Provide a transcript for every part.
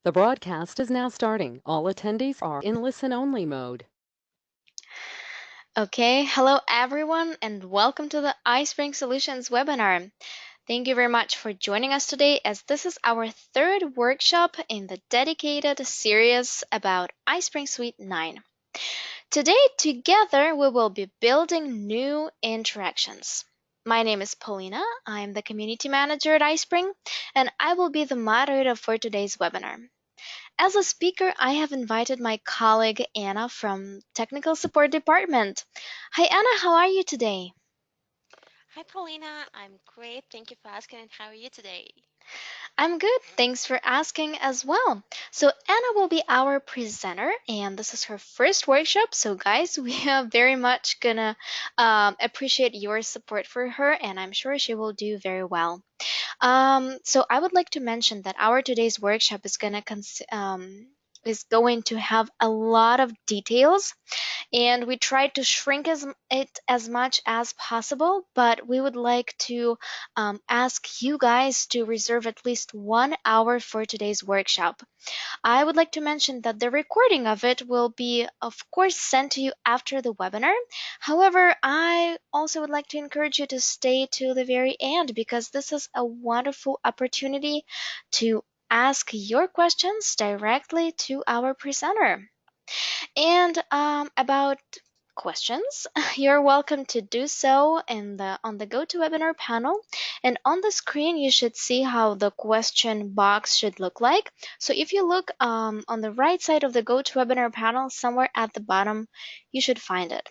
The broadcast is now starting. All attendees are in listen-only mode. Okay, hello everyone, and welcome to the iSpring Solutions webinar. Thank you very much for joining us today, as this is our third workshop in the dedicated series about iSpring Suite 9. Today, together, we will be building new interactions. My name is Paulina. I'm the community manager at iSpring, and I will be the moderator for today's webinar. As a speaker, I have invited my colleague Anna from Technical Support Department. Hi Anna, how are you today? Hi, Paulina. I'm great. Thank you for asking. And how are you today? I'm good, thanks for asking as well. So Anna will be our presenter, and this is her first workshop. So guys, we are very much gonna appreciate your support for her, and I'm sure she will do very well. So I would like to mention that our today's workshop is going to have a lot of details, and we tried to shrink it as much as possible, but we would like to ask you guys to reserve at least 1 hour for today's workshop. I would like to mention that the recording of it will be, of course, sent to you after the webinar. However, I also would like to encourage you to stay to the very end, because this is a wonderful opportunity to ask your questions directly to our presenter. And about questions, you're welcome to do so in the on the GoToWebinar panel. And on the screen, you should see how the question box should look like. So if you look on the right side of the GoToWebinar panel, somewhere at the bottom, you should find it.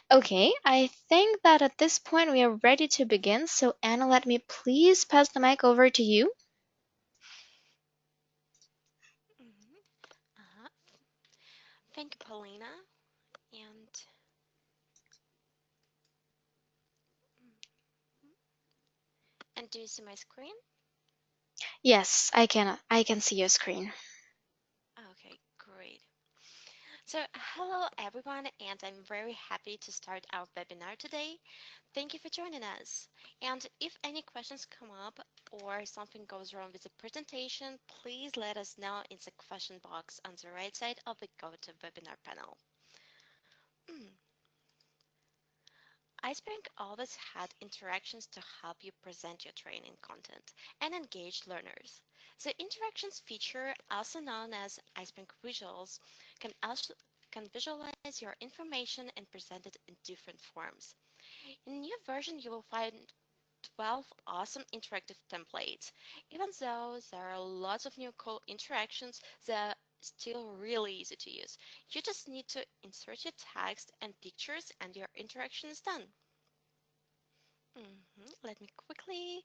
Okay, I think that at this point we are ready to begin. So Anna, let me please pass the mic over to you. Mhm. Uh-huh. Thank you, Paulina. And and do you see my screen? Yes, I can see your screen. Okay, great. So, hello everyone, and I'm very happy to start our webinar today. Thank you for joining us. And if any questions come up or something goes wrong with the presentation, please let us know in the question box on the right side of the GoToWebinar panel. iSpring always had interactions to help you present your training content and engage learners. The interactions feature, also known as iSpring visuals, can visualize your information and present it in different forms. In the new version, you will find 12 awesome interactive templates. Even though there are lots of new cool interactions, they're still really easy to use. You just need to insert your text and pictures and your interaction is done. Let me quickly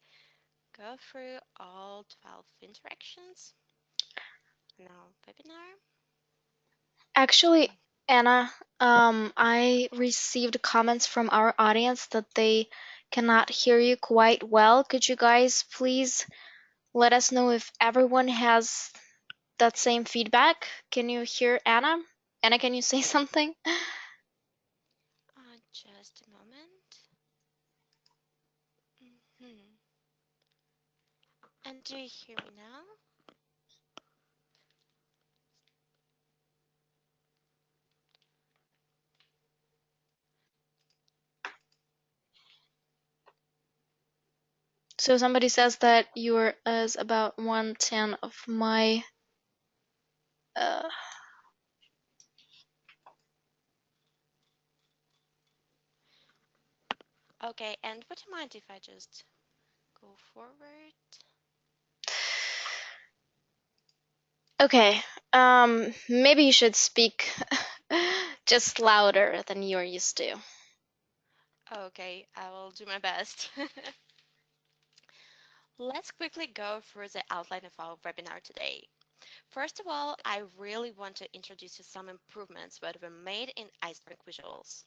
go through all 12 interactions. Now, webinar. Actually, Anna, I received comments from our audience that they cannot hear you quite well. Could you guys please let us know if everyone has that same feedback? Can you hear Anna? Anna, can you say something? Just a moment. Hmm. And do you hear me now? So somebody says that you're is about 1/10 of my uh, Okay, and would you mind if I just go forward? Okay, maybe you should speak just louder than you're used to. Okay, I will do my best. Let's quickly go through the outline of our webinar today. First of all, I really want to introduce you some improvements that were made in iSpring visuals.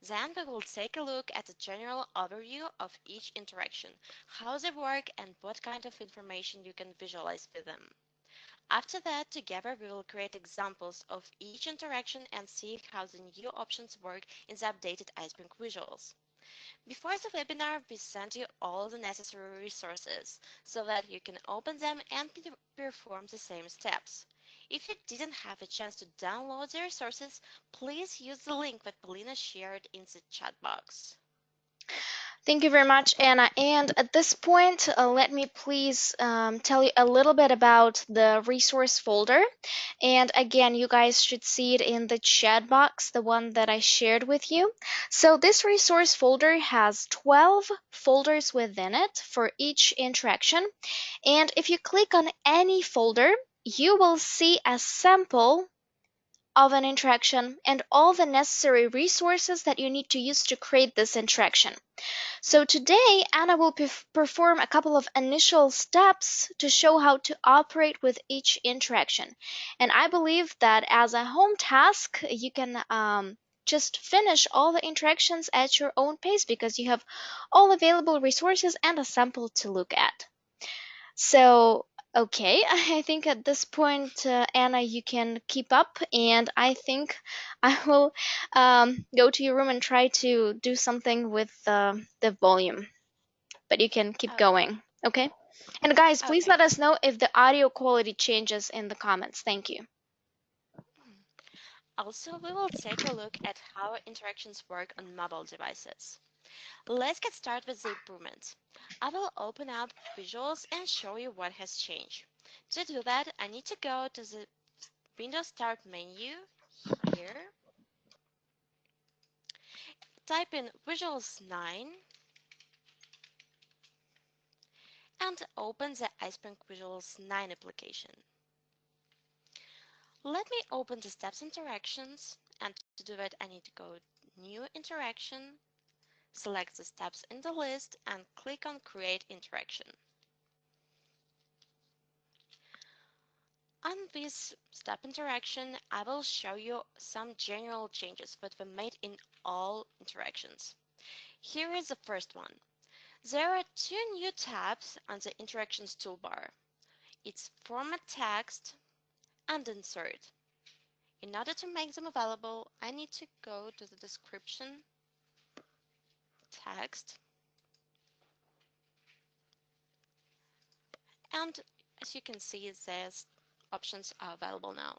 Then we will take a look at a general overview of each interaction, how they work and what kind of information you can visualize with them. After that, together we will create examples of each interaction and see how the new options work in the updated iSpring visuals. Before the webinar, we sent you all the necessary resources so that you can open them and perform the same steps. If you didn't have a chance to download the resources, please use the link that Polina shared in the chat box. Thank you very much, Anna. And at this point, let me please tell you a little bit about the resource folder. And again, you guys should see it in the chat box, the one that I shared with you. So this resource folder has 12 folders within it for each interaction. And if you click on any folder, you will see a sample of an interaction and all the necessary resources that you need to use to create this interaction. So today, Anna will perform a couple of initial steps to show how to operate with each interaction. And I believe that as a home task, you can just finish all the interactions at your own pace because you have all available resources and a sample to look at. So, okay, I think at this point, Anna, you can keep up, and I think I will go to your room and try to do something with the volume. But you can keep Oh, going, okay? And guys, please okay. let us know if the audio quality changes in the comments. Thank you. Also, we will take a look at how interactions work on mobile devices. Let's get started with the improvements. I will open up visuals and show you what has changed. To do that, I need to go to the Windows Start menu here, type in Visuals 9, and open the iSpring Visuals 9 application. Let me open the steps interactions, and to do that I need to go New Interaction, select the steps in the list, and click on Create Interaction. On this step interaction, I will show you some general changes that were made in all interactions. Here is the first one. There are two new tabs on the Interactions toolbar. It's Format Text and Insert. In order to make them available, I need to go to the Description, Text, and as you can see, these options are available now.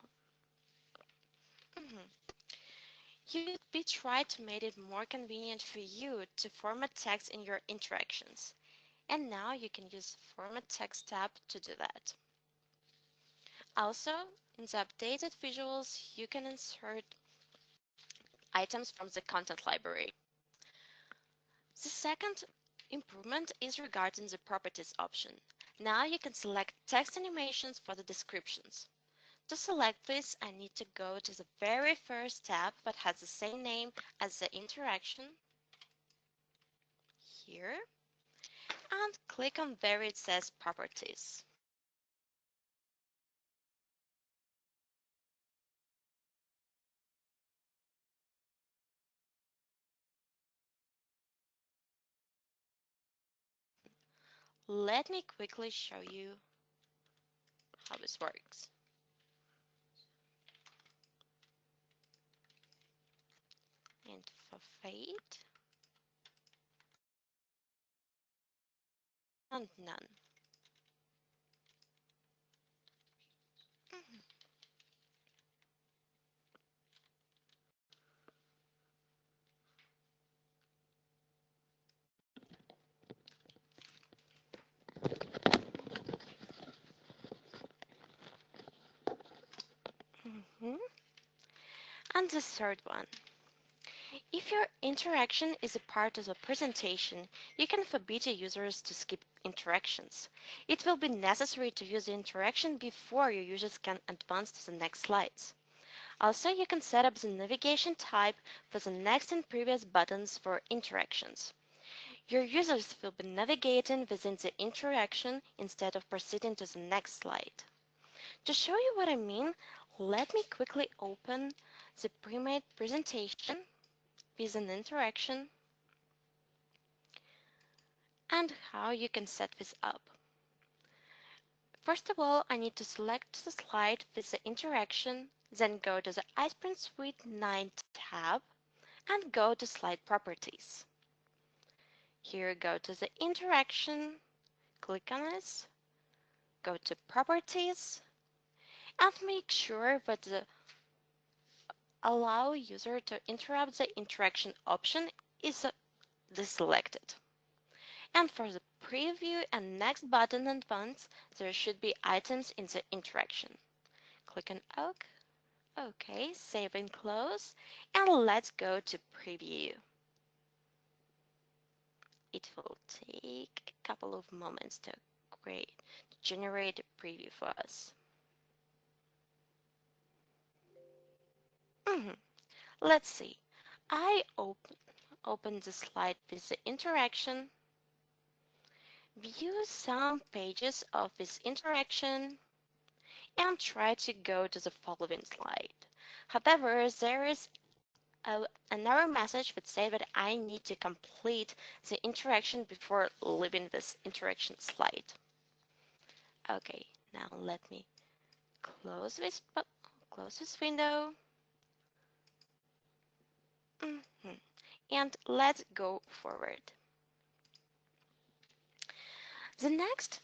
You we tried to make it more convenient for you to format text in your interactions. And now you can use the Format Text tab to do that. Also, in the updated visuals, you can insert items from the content library. The second improvement is regarding the Properties option. Now you can select text animations for the descriptions. To select this, I need to go to the very first tab that has the same name as the interaction, here, and click on where it says Properties. Let me quickly show you how this works. And for fade, and none. Mhm. And the third one. If your interaction is a part of the presentation, you can forbid your users to skip interactions. It will be necessary to use the interaction before your users can advance to the next slides. Also, you can set up the navigation type for the next and previous buttons for interactions. Your users will be navigating within the interaction instead of proceeding to the next slide. To show you what I mean, let me quickly open the pre-made presentation with an interaction and how you can set this up. First of all, I need to select the slide with the interaction, then go to the iSpring Suite 9 tab and go to Slide Properties. Here, go to the interaction, click on this, go to properties, and make sure that the allow user to interrupt the interaction option is deselected. And for the preview and next button and buttons, there should be items in the interaction. Click on OK. OK, save and close, and let's go to preview. It will take a couple of moments to generate a preview for us. Let's see. I open the slide with the interaction, view some pages of this interaction, and try to go to the following slide. However, there is an error message that says that I need to complete the interaction before leaving this interaction slide. Okay, now let me close this window. And let's go forward. The next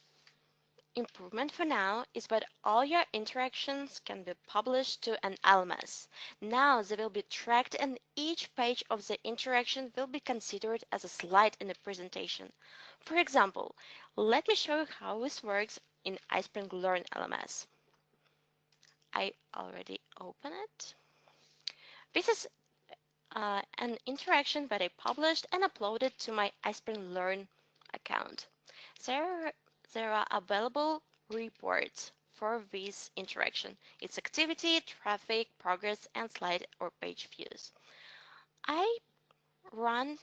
improvement for now is that all your interactions can be published to an LMS. Now they will be tracked and each page of the interaction will be considered as a slide in the presentation. For example, let me show you how this works in iSpring Learn LMS. I already opened it. This is an interaction that I published and uploaded to my iSpring Learn account. There, there are available reports for this interaction, its activity, traffic, progress, and slide or page views. I run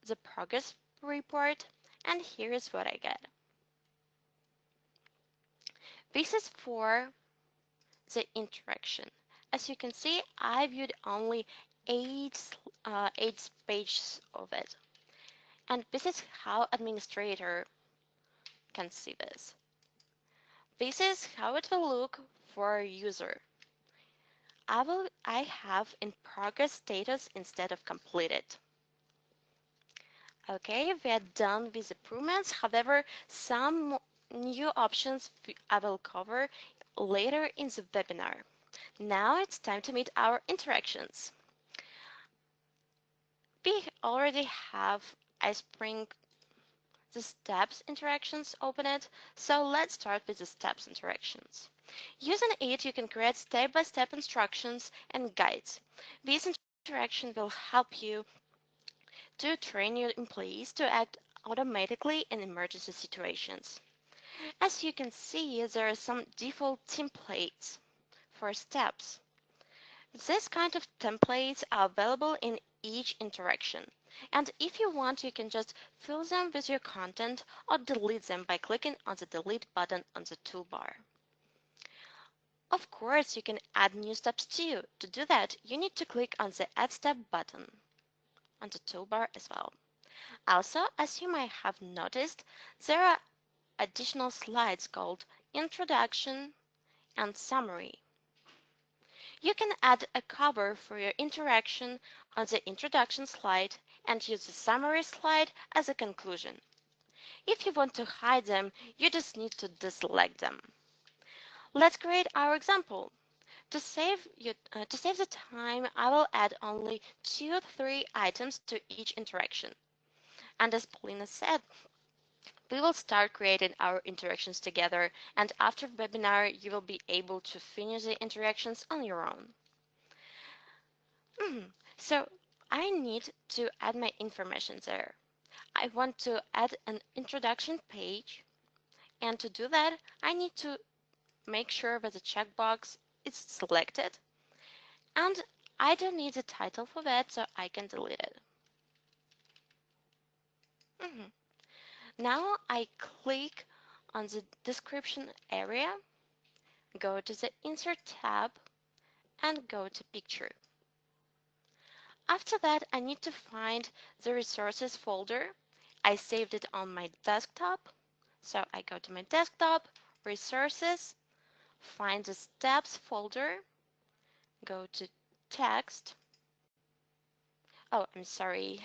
the progress report, and here is what I get. This is for the interaction. As you can see, I viewed only eight pages of it. And this is how administrator can see this. This is how it will look for a user. I have in progress status instead of completed. Okay, we are done with improvements. However, some new options I will cover later in the webinar. Now it's time to meet our interactions. We already have iSpring the steps interactions opened, so let's start with the steps interactions. Using it, you can create step-by-step instructions and guides. This interaction will help you to train your employees to act automatically in emergency situations. As you can see, there are some default templates for steps. This kind of templates are available in each interaction. And if you want, you can just fill them with your content or delete them by clicking on the delete button on the toolbar. Of course, you can add new steps too. To do that, you need to click on the add step button on the toolbar as well. Also, as you might have noticed, there are additional slides called introduction and summary. You can add a cover for your interaction on the introduction slide and use the summary slide as a conclusion. If you want to hide them, you just need to deselect them. Let's create our example. To save the time, I will add only 2 or 3 items to each interaction. And as Paulina said, we will start creating our interactions together, and after the webinar, you will be able to finish the interactions on your own. So I need to add my information there. I want to add an introduction page, and to do that, I need to make sure that the checkbox is selected, and I don't need a title for that, so I can delete it. Now I click on the description area, go to the Insert tab, and go to Picture. After that, I need to find the resources folder. I saved it on my desktop, so I go to my desktop, resources, find the steps folder, go to text. Oh, I'm sorry.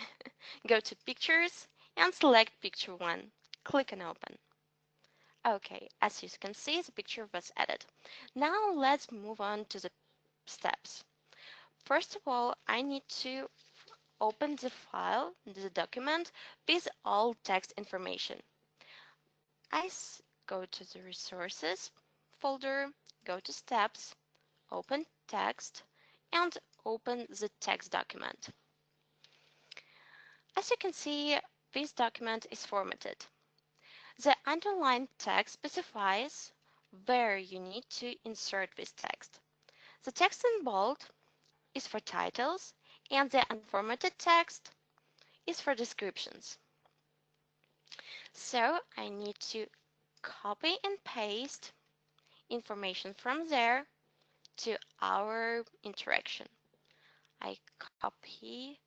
Go to pictures and select picture 1. Click on open. Okay, as you can see, the picture was added. Now let's move on to the steps. First of all, I need to open the file, the document, with all text information. Go to the resources folder, go to steps, open text, and open the text document. As you can see, this document is formatted. The underlined text specifies where you need to insert this text. The text in bold is for titles, and the unformatted text is for descriptions. So I need to copy and paste information from there to our interaction. I copy,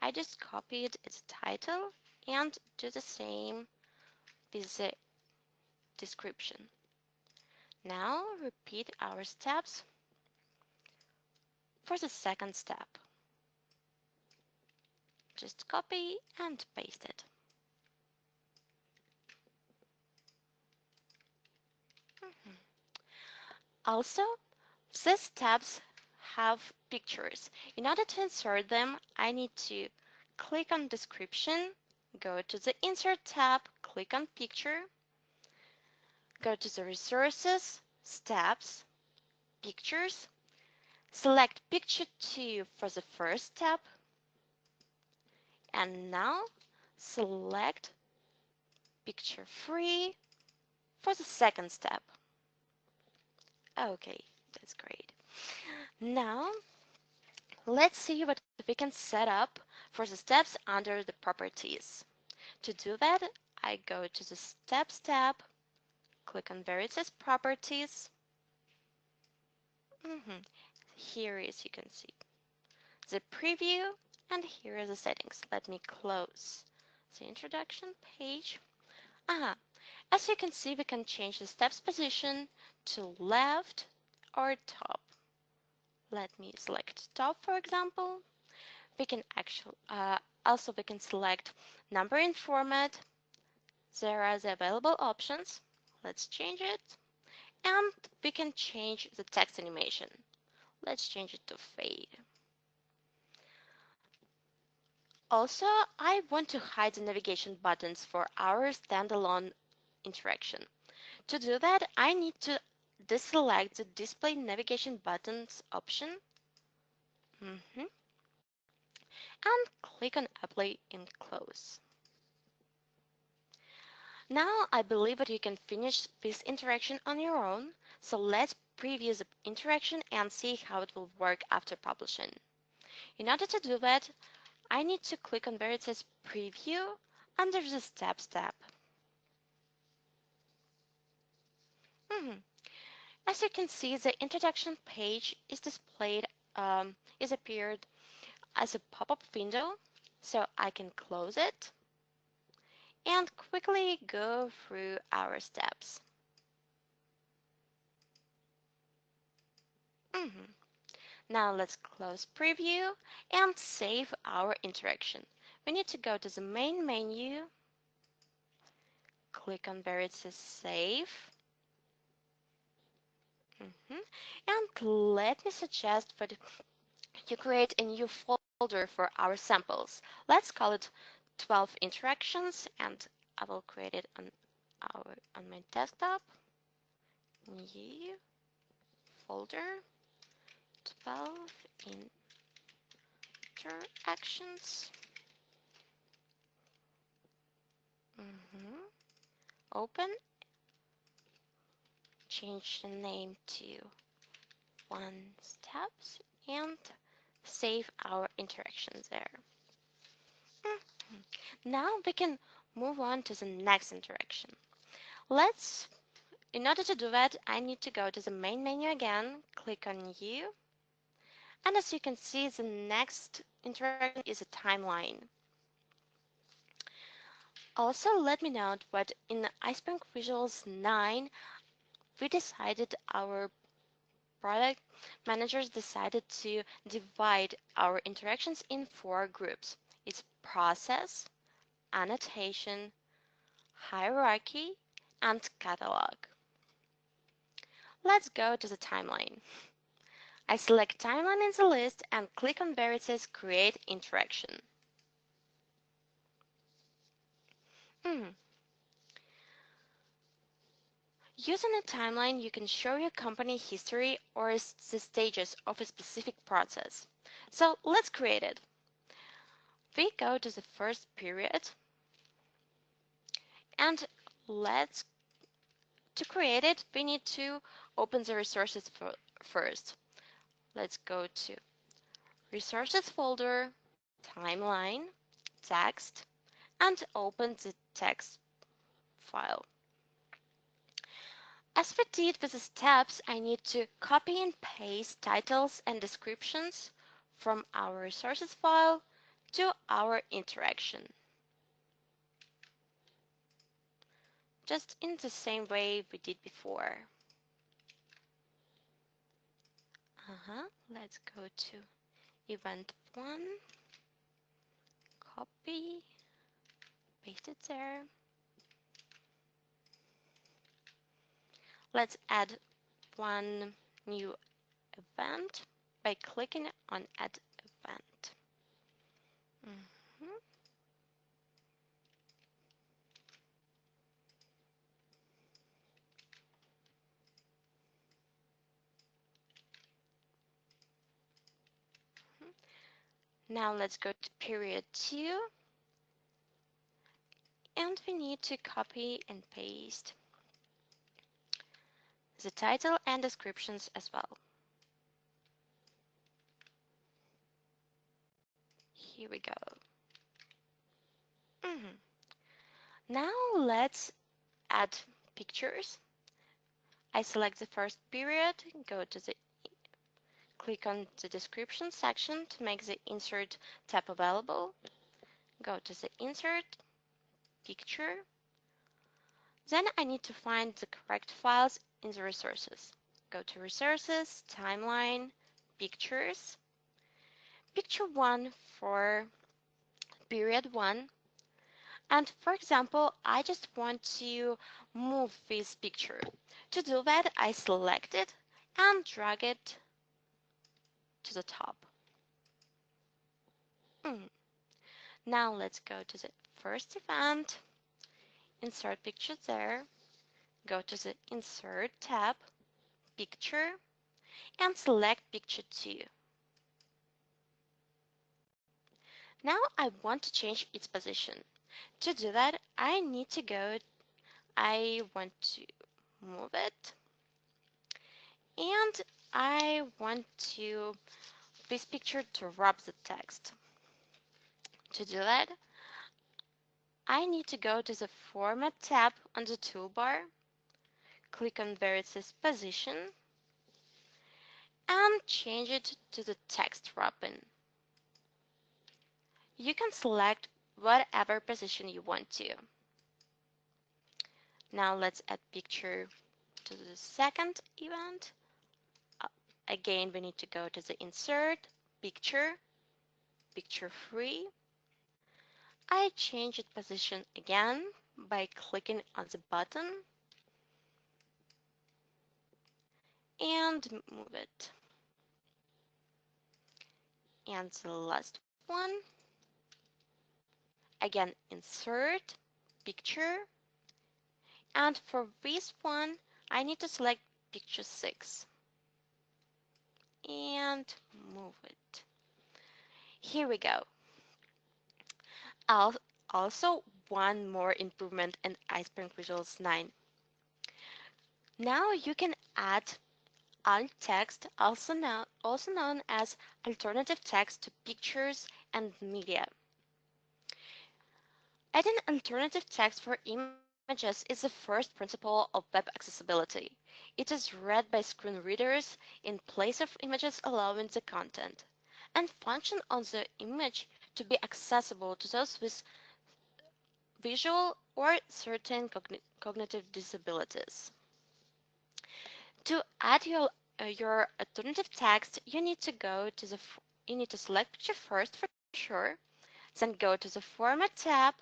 I just copied its title and do the same with the description. Now repeat our steps for the second step. Just copy and paste it. Also, these tabs have pictures. In order to insert them, I need to click on description, go to the insert tab, click on picture, go to the resources, steps, pictures, select picture 2 for the first step, and now select picture 3 for the second step. Okay, that's great. Now let's see what we can set up for the steps under the properties. To do that, I go to the Steps tab, click on where it says Properties. Here is, you can see, the preview, and here are the settings. Let me close the introduction page. As you can see, we can change the steps position to left or top. Let me select top, for example. We can also we can select number and format. There are the available options. Let's change it. And we can change the text animation. Let's change it to fade. Also, I want to hide the navigation buttons for our standalone interaction. To do that, I need to deselect the display navigation buttons option and click on apply and close. Now I believe that you can finish this interaction on your own, so let's preview the interaction and see how it will work after publishing. In order to do that, I need to click on where it says Preview under the Steps tab. As you can see, the introduction page is displayed, is appeared as a pop-up window, so I can close it and quickly go through our steps. Now let's close preview and save our interaction. We need to go to the main menu, click on where it says save, and let me suggest that you create a new folder for our samples. Let's call it 12 interactions, and I will create it on my desktop. New folder, 12 interactions. Open, change the name to one steps, and save our interactions there. Now we can move on to the next interaction. In order to do that, I need to go to the main menu again, click on New, and as you can see, the next interaction is a timeline. Also, let me note that in iSpring Visuals 9, our product managers decided to divide our interactions in 4 groups. It's process, annotation, hierarchy, and catalog. Let's go to the timeline. I select timeline in the list and click on where it says create interaction. Hmm. Using a timeline, you can show your company history or the stages of a specific process. So let's create it. We go to the first period and let's to create it, we need to open the resources first. Let's go to resources folder, timeline, text, and open the text file. As we did with the steps, I need to copy and paste titles and descriptions from our resources file to our interaction. Just in the same way we did before. Let's go to event 1, copy, paste it there. Let's add one new event by clicking on add event. Mhm. Now let's go to period 2 and we need to copy and paste the title and descriptions as well. Here we go. Mhm. Now let's add pictures. I select the first period, go to the click on the description section to make the insert tab available. Go to the insert picture. Then I need to find the correct files in the resources. Go to resources, timeline, pictures, picture 1 for period 1. And for example, I just want to move this picture. To do that, I select it and drag it to the top. Mm. Now let's go to the first event, insert picture there, go to the insert tab, picture, and select picture 2. Now I want to change its position. To do that, I want to move it, and I want to this picture to wrap the text. To do that, I need to go to the Format tab on the toolbar, click on where it says Position, and change it to the text wrapping. You can select whatever position you want to. Now let's add picture to the second event. Uh, Again, we need to go to the Insert, Picture, Picture 3. I change its position again by clicking on the button and move it. And the last one, again, insert, picture, and for this one, I need to select picture 6 and move it. Here we go. Also, one more improvement in iSpring Visuals 9. Now you can add alt text, also known as alternative text to pictures and media. Adding alternative text for images is the first principle of web accessibility. It is read by screen readers in place of images allowing the content, and function on the image to be accessible to those with visual or certain cognitive disabilities. To add your alternative text, you need to select picture first for sure, then go to the Format tab,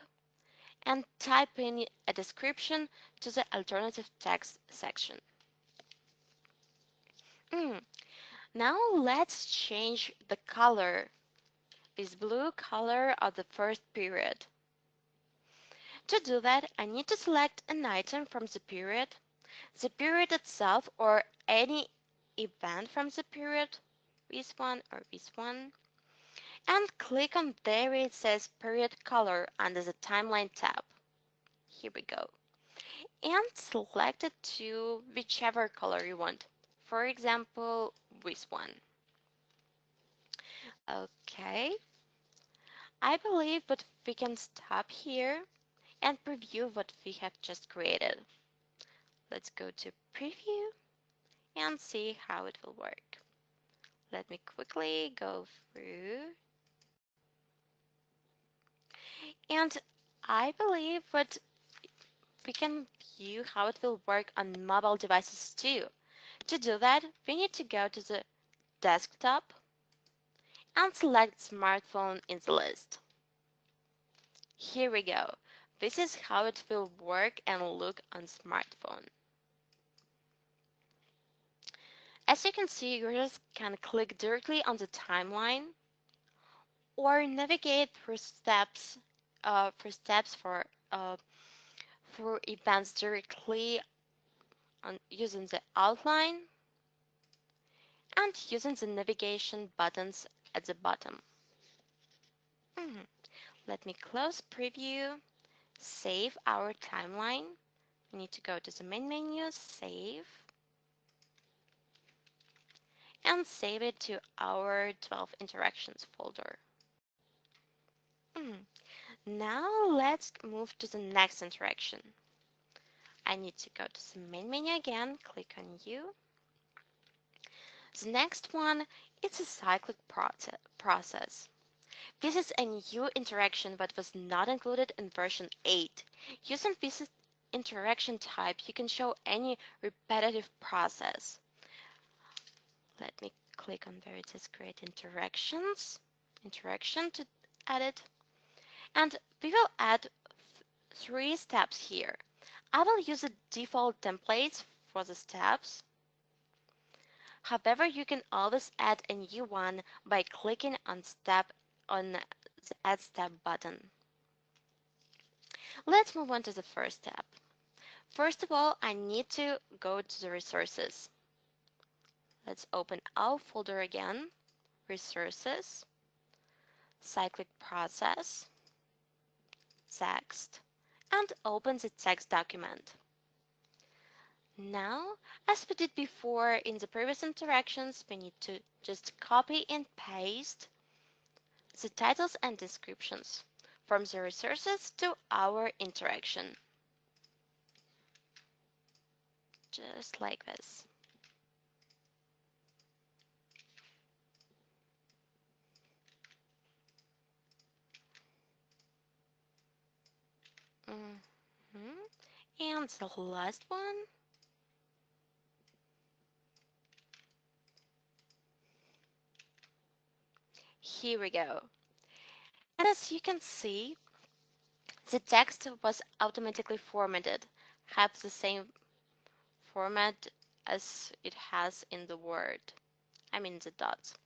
and type in a description to the alternative text section. Mm. Now let's change the color, this blue color of the first period. To do that, I need to select an item from the period itself, or any event from the period, this one or this one, and click on there where it says period color under the timeline tab. Here we go. And select it to whichever color you want. For example, this one. Okay, I believe that we can stop here and preview what we have just created. Let's go to preview and see how it will work. Let me quickly go through. And I believe that we can view how it will work on mobile devices too. To do that, we need to go to the desktop and select smartphone in the list. Here we go. This is how it will work and look on smartphone. As you can see, users can click directly on the timeline or navigate through steps through events directly using the outline and using the navigation buttons at the bottom. Mhm. Let me close preview, save our timeline. We need to go to the main menu, save, and save it to our 12 interactions folder. Mhm. Now let's move to the next interaction. I need to go to the main menu again, click on U. The next one is a cyclic process. This is a new interaction that was not included in version 8. Using this interaction type, you can show any repetitive process. Let me click on where it says create interaction to add it. And we will add 3 steps here. I will use the default templates for the steps. However, you can always add a new one by clicking on the Add Step button. Let's move on to the first step. First of all, I need to go to the resources. Let's open our folder again, resources, cyclic process, text, and open the text document. Now, as we did before in the previous interactions, we need to just copy and paste the titles and descriptions from the resources to our interaction. Just like this. Mhm. And the last one. Here we go. And as you can see, the text was automatically formatted, have the same format as it has in the Word. I mean the dots.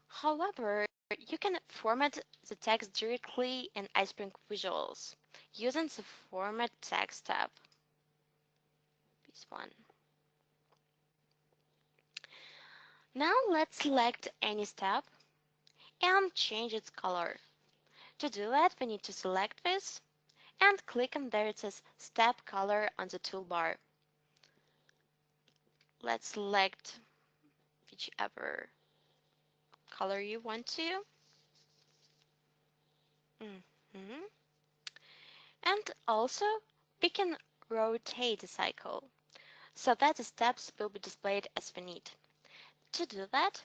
However, you can format the text directly in iSpring Visuals using the Format Text tab. This one. Now let's select any step and change its color. To do that, we need to select this and click on there it says Step Color on the toolbar. Let's select whichever color you want to. Mhm. And also, we can rotate the cycle so that the steps will be displayed as we need. To do that,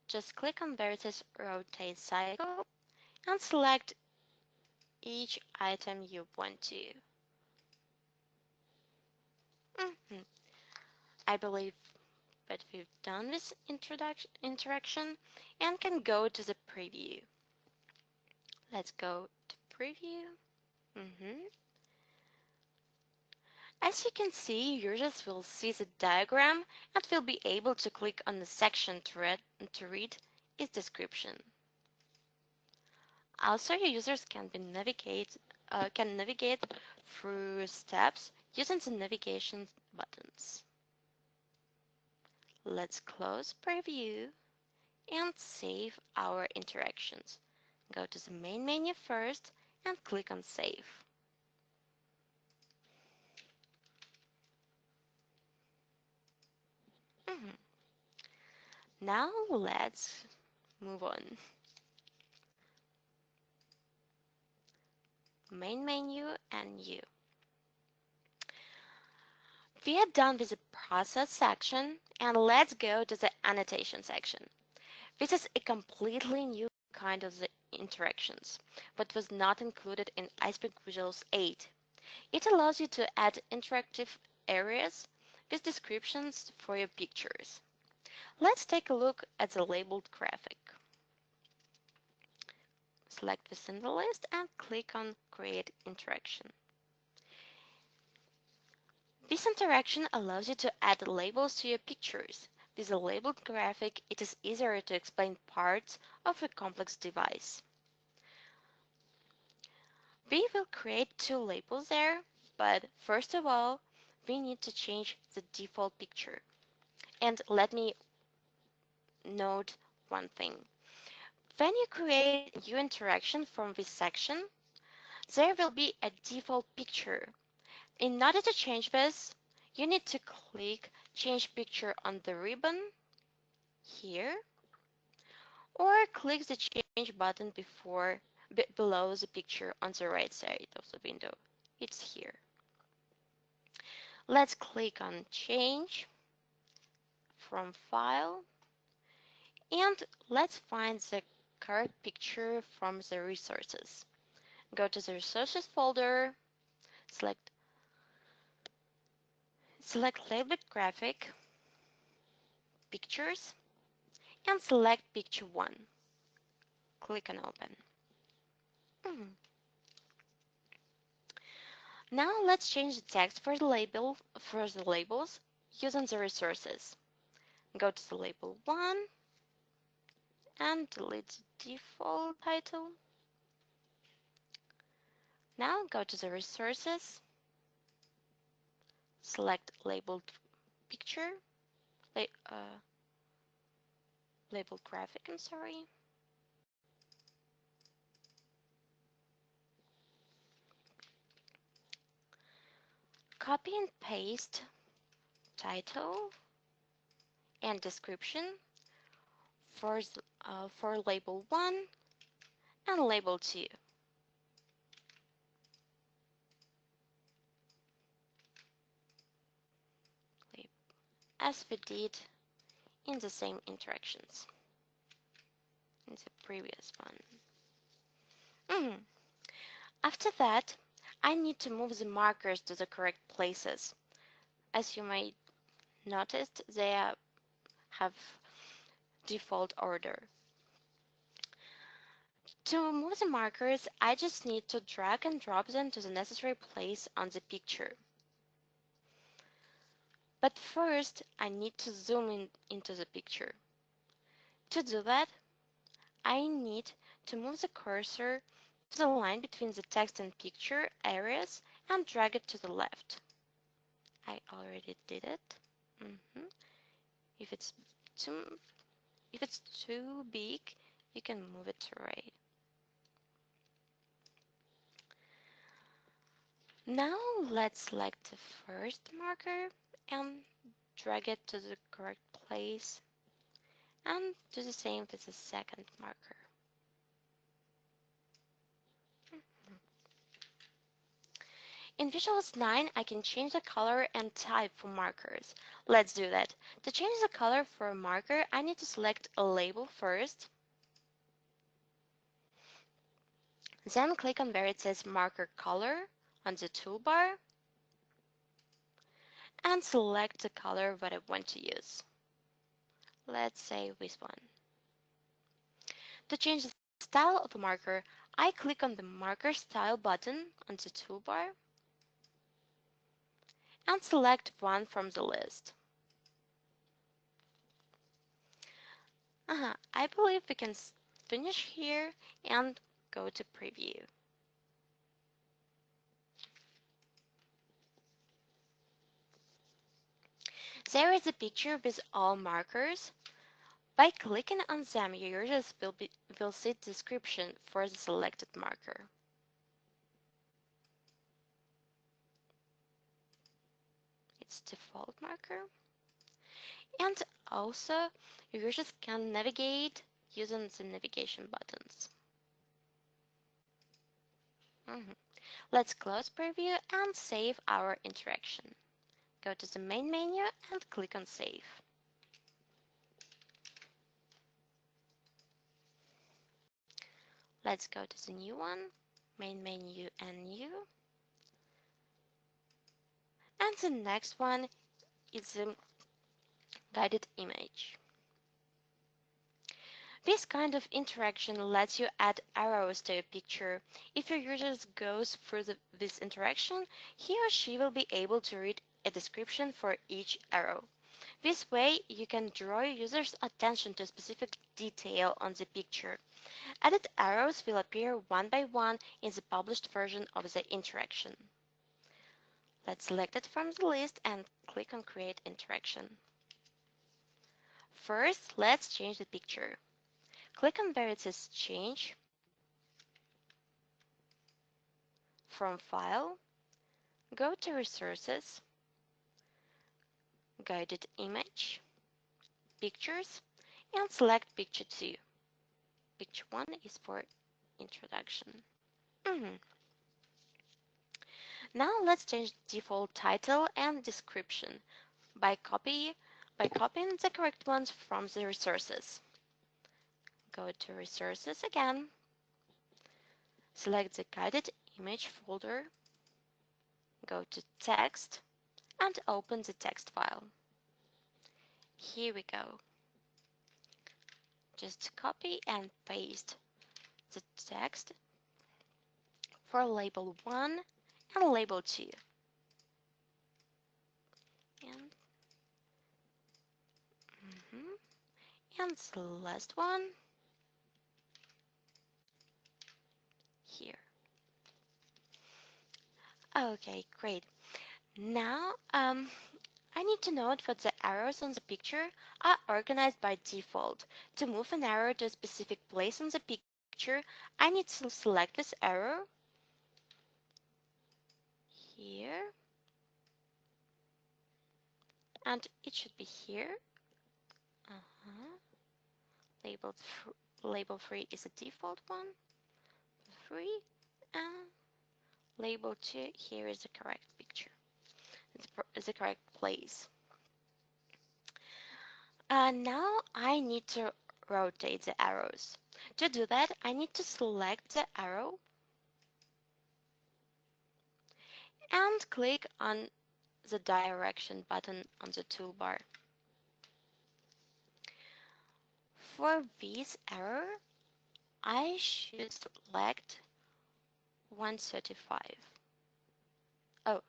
just click on where it says Rotate Cycle and select each item you want to. Mhm. I believe that we've done this interaction and can go to the preview. Let's go to preview. Mhm. As you can see, users will see the diagram and will be able to click on the section to read its description. Also, your users can navigate through steps using the navigation buttons. Let's close preview and save our interactions. Go to the main menu first and click on Save. Mhm. Now let's move on. Main menu and New. We are done with the process section and let's go to the annotation section. This is a completely new kind of the interactions, but was not included in iSpring Visuals 8. It allows you to add interactive areas with descriptions for your pictures. Let's take a look at the labeled graphic. Select within the list and click on Create Interaction. This interaction allows you to add labels to your pictures. With a labeled graphic, it is easier to explain parts of a complex device. We will create two labels there, but first of all, we need to change the default picture. And let me note one thing. When you create a new interaction from this section, there will be a default picture. In order to change this, you need to click Change Picture on the ribbon here, or click the Change button below the picture on the right side of the window. It's here. Let's click on Change from File, and let's find the correct picture from the resources. Go to the Resources folder, select Labeled Graphic, Pictures, and select Picture 1. Click on Open. Mhm. Now let's change the text for the labels using the resources. Go to the label 1 and delete the default title. Now go to the resources, select labeled picture, la labeled graphic, I'm sorry. Copy and paste title and description for label 1 and label 2. As we did in the same interactions in the previous one. After that, I need to move the markers to the correct places. As you may notice, they have default order. To move the markers, I just need to drag and drop them to the necessary place on the picture. But first, I need to zoom into the picture. To do that, I need to move the cursor to the line between the text and picture areas and drag it to the left. I already did it. If it's too if it's too big, you can move it to right. Now let's select the first marker and drag it to the correct place and do the same with the second marker. In Visuals 9, I can change the color and type for markers. Let's do that. To change the color for a marker, I need to select a label first, then click on where it says Marker Color on the toolbar, and select the color that I want to use. Let's say this one. To change the style of a marker, I click on the Marker Style button on the toolbar and select one from the list. I believe we can finish here and go to Preview. There is a picture with all markers. By clicking on them, your users will see description for the selected marker. It's default marker. And also, your users can navigate using the navigation buttons. Let's close Preview and save our interaction. Go to the main menu and click on Save. Let's go to the new one, main menu and new. And the next one is the guided image. This kind of interaction lets you add arrows to a picture. If your user goes through this interaction, he or she will be able to read a description for each arrow. This way, you can draw your user's attention to a specific detail on the picture. Added arrows will appear one by one in the published version of the interaction. Let's select it from the list and click on Create Interaction. First, let's change the picture. Click on where it says Change, from File, go to Resources, Guided Image, Pictures, and select Picture 2. Picture 1 is for Introduction. Now let's change default title and description by copying the correct ones from the resources. Go to Resources again, select the Guided Image folder, go to Text, and open the text file. Here we go. Just copy and paste the text for label 1 and label 2. And, and the last one here. Okay, great. Now, I need to note that the arrows on the picture are organized by default. To move an arrow to a specific place on the picture, I need to select this arrow here, and it should be here. Label, label 3 is a default one. 3 and label 2 here is the correct picture. It's the correct place. Now I need to rotate the arrows. To do that, I need to select the arrow and click on the direction button on the toolbar. For this arrow, I should select 135. Oh,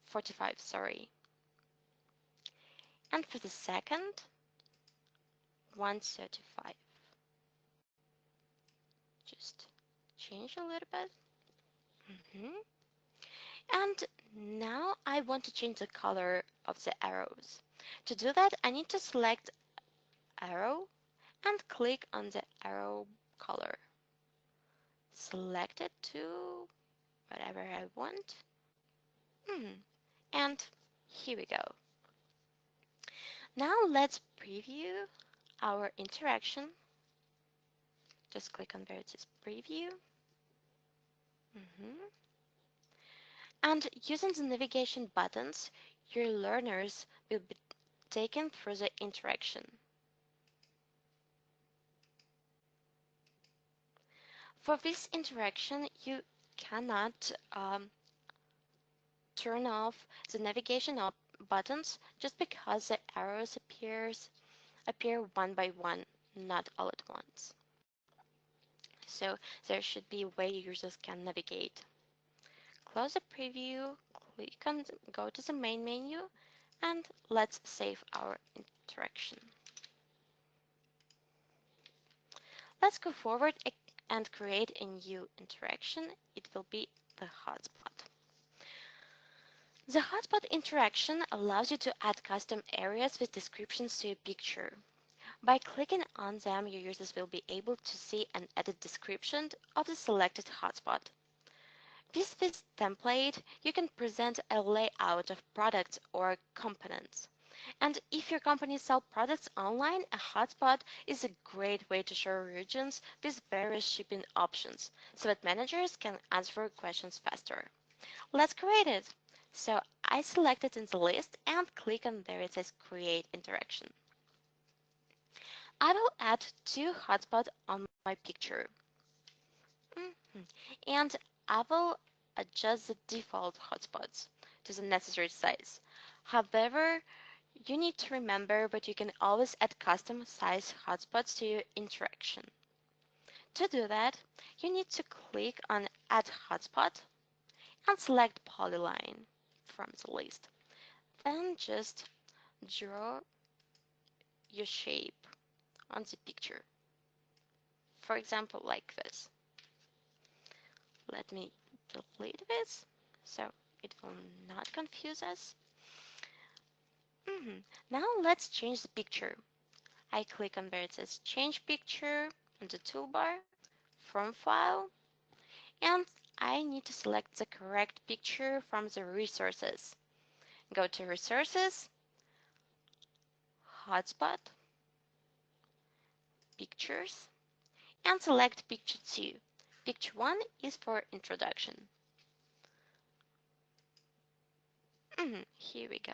45, sorry. And for the second, 135. Just change a little bit. And now I want to change the color of the arrows. To do that, I need to select arrow and click on the arrow color. Select it to whatever I want. And here we go. Now let's preview our interaction. Just click on where it says preview. And using the navigation buttons, your learners will be taken through the interaction. For this interaction, you cannot turn off the navigation buttons just because the arrows appear one by one, not all at once. So there should be a way users can navigate. Close the preview, click on go to the main menu, and let's save our interaction. Let's go forward and create a new interaction. It will be the hotspot. The hotspot interaction allows you to add custom areas with descriptions to your picture. By clicking on them, your users will be able to see an edit description of the selected hotspot. With this template, you can present a layout of products or components. And if your company sells products online, a hotspot is a great way to show regions with various shipping options so that managers can answer questions faster. Let's create it. So I select it in the list and click on where it says Create Interaction. I will add two hotspots on my picture. Mhm. And I will adjust the default hotspots to the necessary size. However, you need to remember that you can always add custom size hotspots to your interaction. To do that, you need to click on Add Hotspot and select Polyline from the list. Then just draw your shape on the picture. For example, like this. Let me delete this so it will not confuse us. Now let's change the picture. I click on where it says Change Picture on the toolbar, From File, and I need to select the correct picture from the resources. Go to Resources, Hotspot, Pictures, and select Picture 2. Picture 1 is for introduction. Here we go.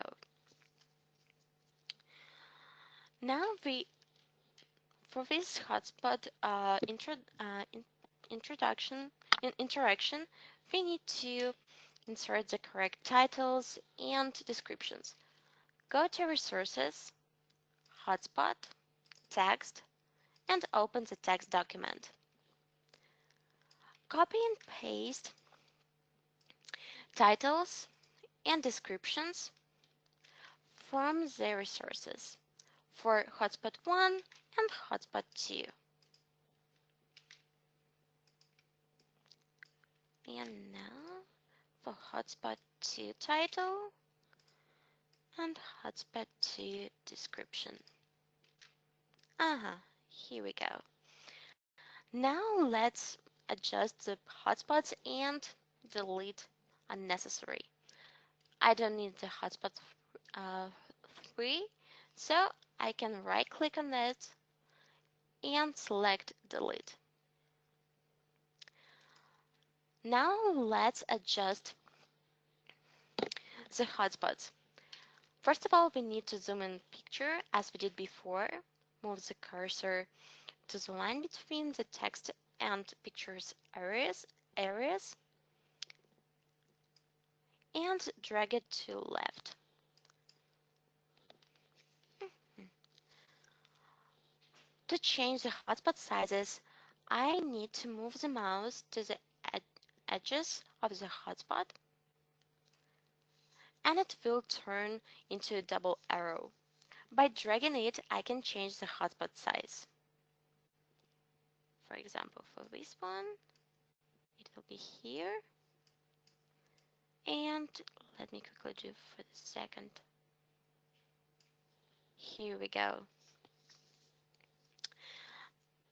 Now for this hotspot introduction interaction, we need to insert the correct titles and descriptions. Go to Resources, Hotspot, Text, and open the text document. Copy and paste titles and descriptions from the resources for Hotspot 1 and Hotspot 2. And now for Hotspot 2 title and Hotspot 2 description. Here we go. Now let's adjust the hotspots and delete unnecessary. I don't need the hotspot uh, 3, so I can right click on it and select delete. Now let's adjust the hotspots. First of all, we need to zoom in picture as we did before. Move the cursor to the line between the text and pictures areas and drag it to left. To change the hotspot sizes, I need to move the mouse to the edges of the hotspot and it will turn into a double arrow. By dragging it, I can change the hotspot size. For example, for this one, it will be here. And let me quickly do for the second. Here we go.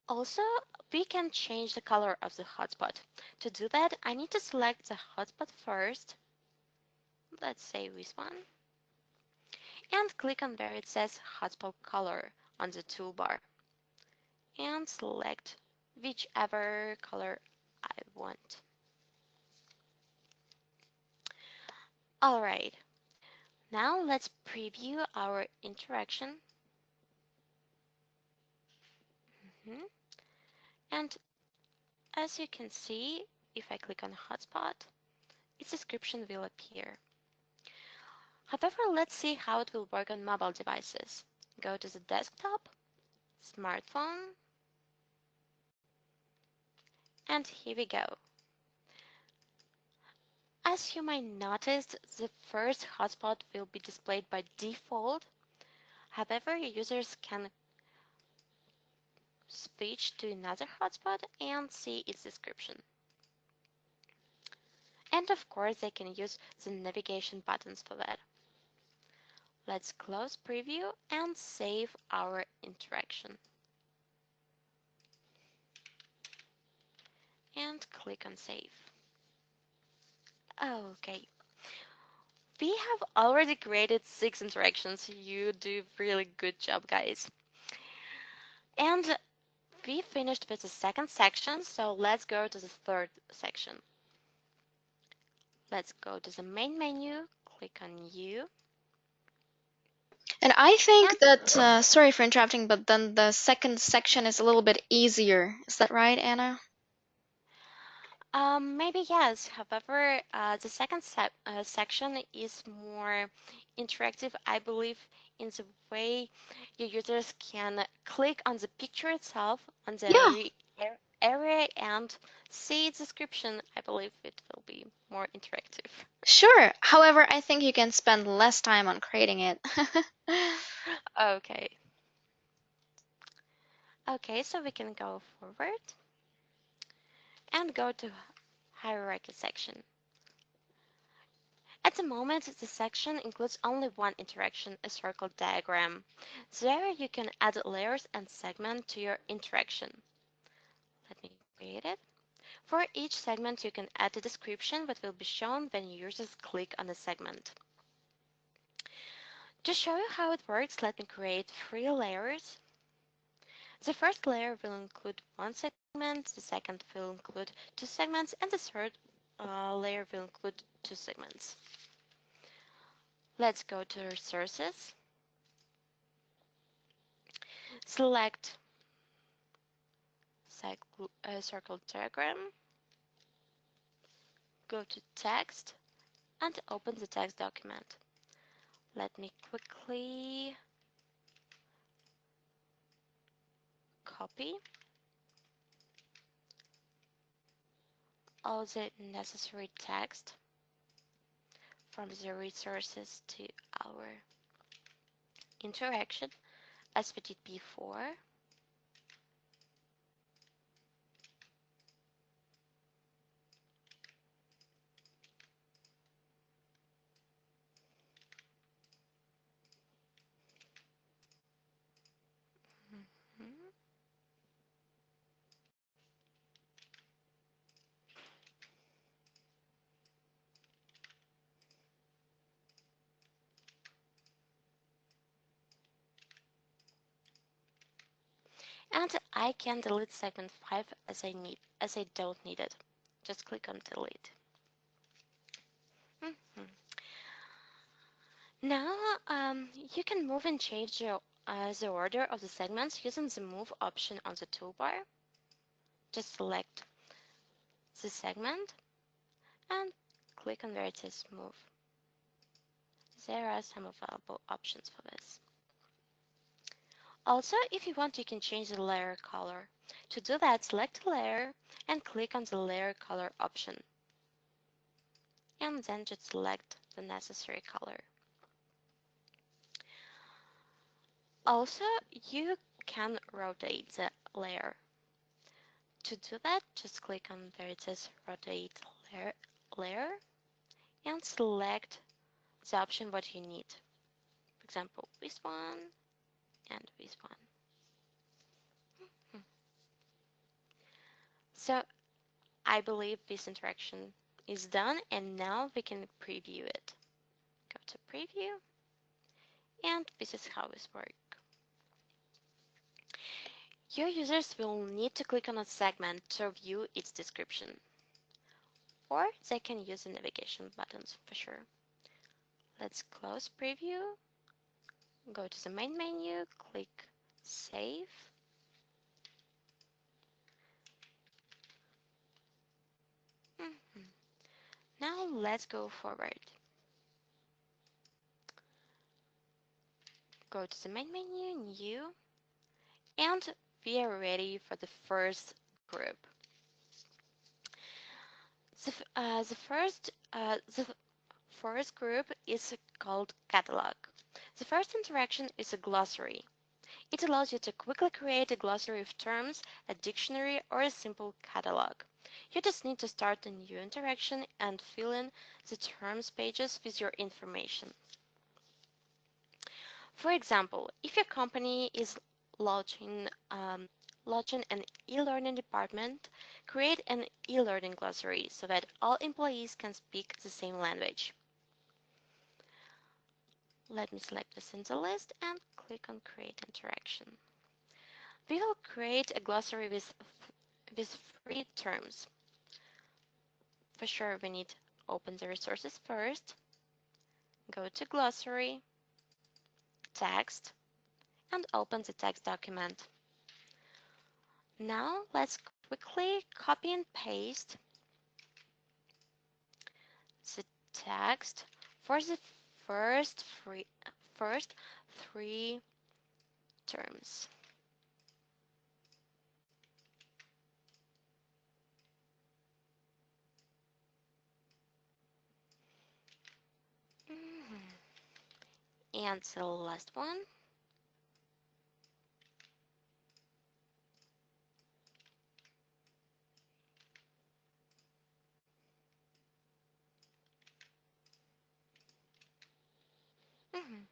Also, we can change the color of the hotspot. To do that, I need to select the hotspot first. Let's say this one. And click on where it says hotspot color on the toolbar. And select whichever color I want. Alright, now let's preview our interaction. And as you can see, if I click on hotspot, its description will appear. However, let's see how it will work on mobile devices. Go to the desktop, smartphone, And here we go. As you might notice, the first hotspot will be displayed by default. However, users can switch to another hotspot and see its description. And of course, they can use the navigation buttons for that. Let's close preview and save our interaction. And click on save. Okay, we have already created 6 interactions. You do really good job, guys. And we finished with the second section, so let's go to the third section. Let's go to the main menu, click on U, And I think and that, sorry for interrupting, but then the second section is a little bit easier. Is that right, Anna? maybe yes. However, the second section is more interactive, I believe, in the way your users can click on the picture itself, on the Yeah, area, and see its description. I believe it will be more interactive. sure. However, I think you can spend less time on creating it. Okay. Okay, so we can go forward and go to hierarchy section. At the moment, the section includes only one interaction, a circle diagram. There you can add layers and segment to your interaction. Let me create it. For each segment, you can add a description that will be shown when users click on the segment. To show you how it works, let me create 3 layers. The first layer will include one segment, the second will include 2 segments, and the third layer will include 2 segments. Let's go to resources, select circle diagram, go to text, and open the text document. Let me quickly copy all the necessary text from the resources to our interaction as we did before. Mhm. And I can delete segment 5 as I don't need it. Just click on delete. Mhm. Now you can move and change the order of the segments using the move option on the toolbar. Just select the segment and click on where it says move. There are some available options for this. Also, if you want, you can change the layer color. To do that, select a layer and click on the layer color option. And then just select the necessary color. Also, you can rotate the layer. To do that, just click on where it says rotate layer and select the option what you need. For example, this one and this one. Hmm. So I believe this interaction is done and now we can preview it. Go to preview and this is how this works. Your users will need to click on a segment to view its description, or they can use the navigation buttons for sure. Let's close preview, go to the main menu, click save. Mhm. Now let's go forward. Go to the main menu, new, and we are ready for the first group. The first group is called catalog. The first interaction is a glossary. It allows you to quickly create a glossary of terms, a dictionary, or a simple catalog. You just need to start a new interaction and fill in the terms pages with your information. For example, if your company is launching, launching an e-learning department, create an e-learning glossary so that all employees can speak the same language. Let me select this in the list and click on Create Interaction. We will create a glossary with free terms. For sure, we need to open the resources first, go to Glossary, Text, and open the text document. Now let's quickly copy and paste the text for the first, first three terms. And the last one. Mhm.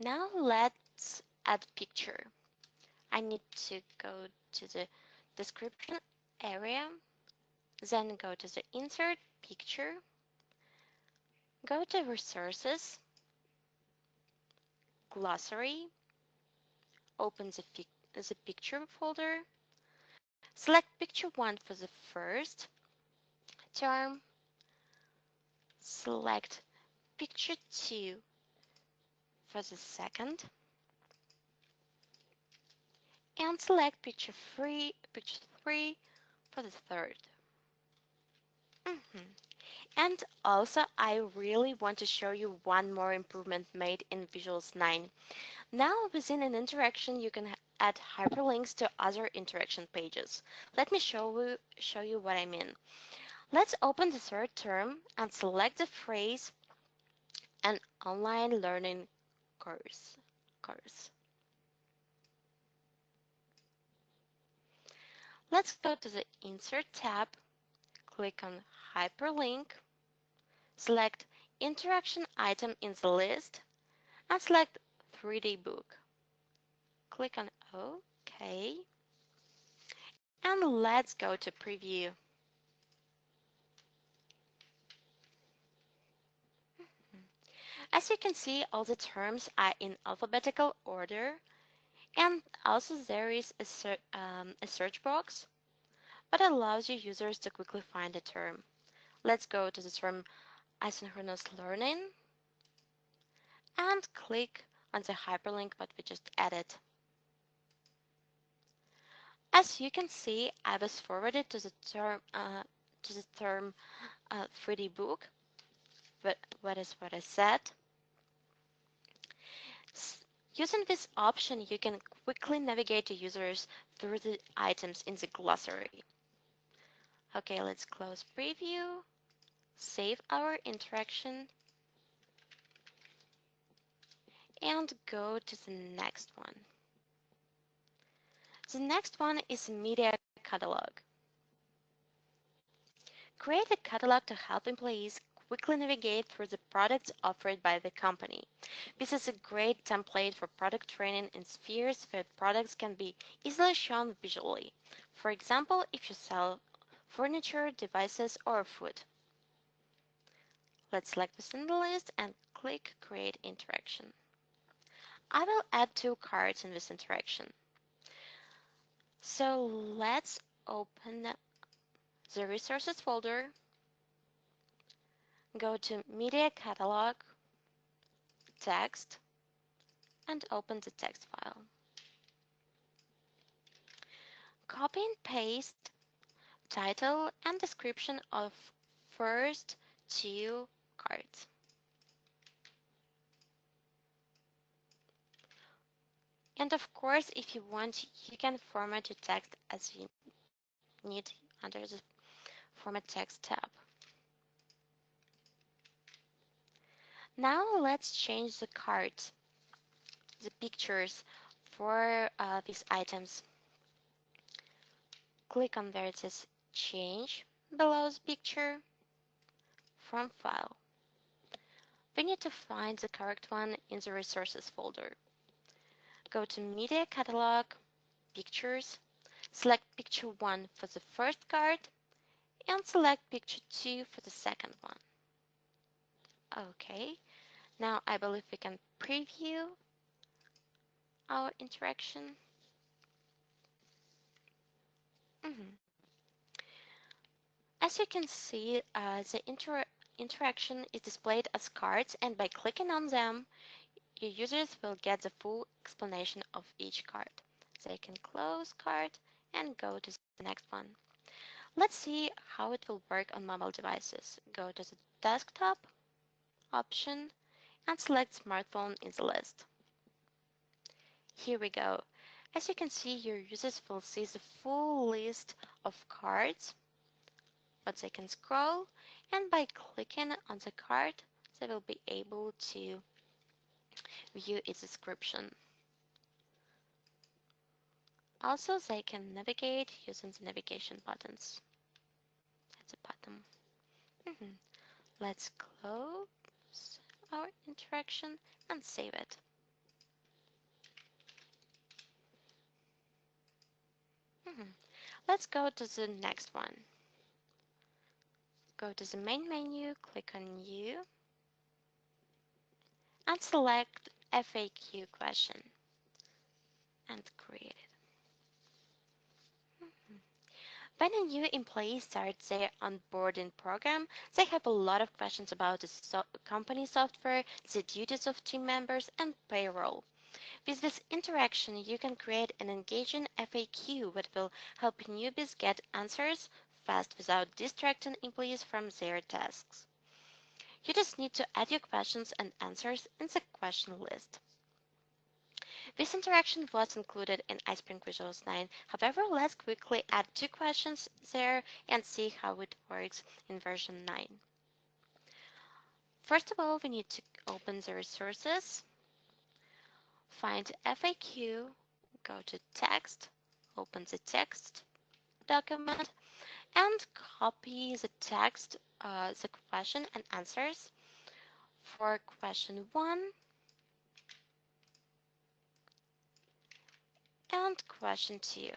Now let's add picture. I need to go to the description area, then go to the insert picture, go to resources, glossary, open the picture folder, select picture 1 for the first term, select picture 2 for the second, and select picture 3 for the third. Mhm. And also, I really want to show you one more improvement made in Visuals 9. Now, within an interaction, you can add hyperlinks to other interaction pages. Let me show you what I mean. Let's open the third term and select the phrase "an online learning course." Let's go to the Insert tab, click on Hyperlink, select Interaction item in the list, and select 3D book. Click on OK, and let's go to Preview. As you can see, all the terms are in alphabetical order, and also there is a search box that allows your users to quickly find a term. Let's go to the term asynchronous learning and click on the hyperlink that we just added. As you can see, I was forwarded to the term 3D book, but what is what I said. Using this option, you can quickly navigate to users through the items in the glossary. Okay, let's close preview, save our interaction, and go to the next one. The next one is Media Catalog. Create a catalog to help employees quickly navigate through the products offered by the company. This is a great template for product training in spheres where products can be easily shown visually. For example, if you sell furniture, devices, or food. Let's select this in the list and click Create Interaction. I will add 2 cards in this interaction. So let's open the Resources folder, go to Media Catalog, Text, and open the text file. Copy and paste title and description of first 2 cards. And of course, if you want, you can format your text as you need under the Format Text tab. Now let's change the cart, the pictures for these items. Click on where it says Change below the picture from File. We need to find the correct one in the Resources folder. Go to Media Catalog, Pictures, select Picture 1 for the first card, and select Picture 2 for the second one. Okay, now I believe we can preview our interaction. Mhm. As you can see, the interaction is displayed as cards, and by clicking on them, your users will get the full explanation of each card. They can close card and go to the next one. Let's see how it will work on mobile devices. Go to the desktop option and select smartphone in the list. Here we go. As you can see, your users will see the full list of cards, but they can scroll, and by clicking on the card, they will be able to view its description. Also, they can navigate using the navigation buttons at the bottom. Mhm. Let's close our interaction and save it. Mhm. Let's go to the next one. Go to the main menu, click on New, and select FAQ question and create it. Mhm. When a new employee starts their onboarding program, they have a lot of questions about the company software, the duties of team members, and payroll. With this interaction, you can create an engaging FAQ that will help newbies get answers fast without distracting employees from their tasks. You just need to add your questions and answers in the question list. This interaction was included in iSpring Visuals 9. However, let's quickly add 2 questions there and see how it works in version 9. First of all, we need to open the resources, find FAQ, go to text, open the text document, and copy the text, the question and answers for question 1 and question 2.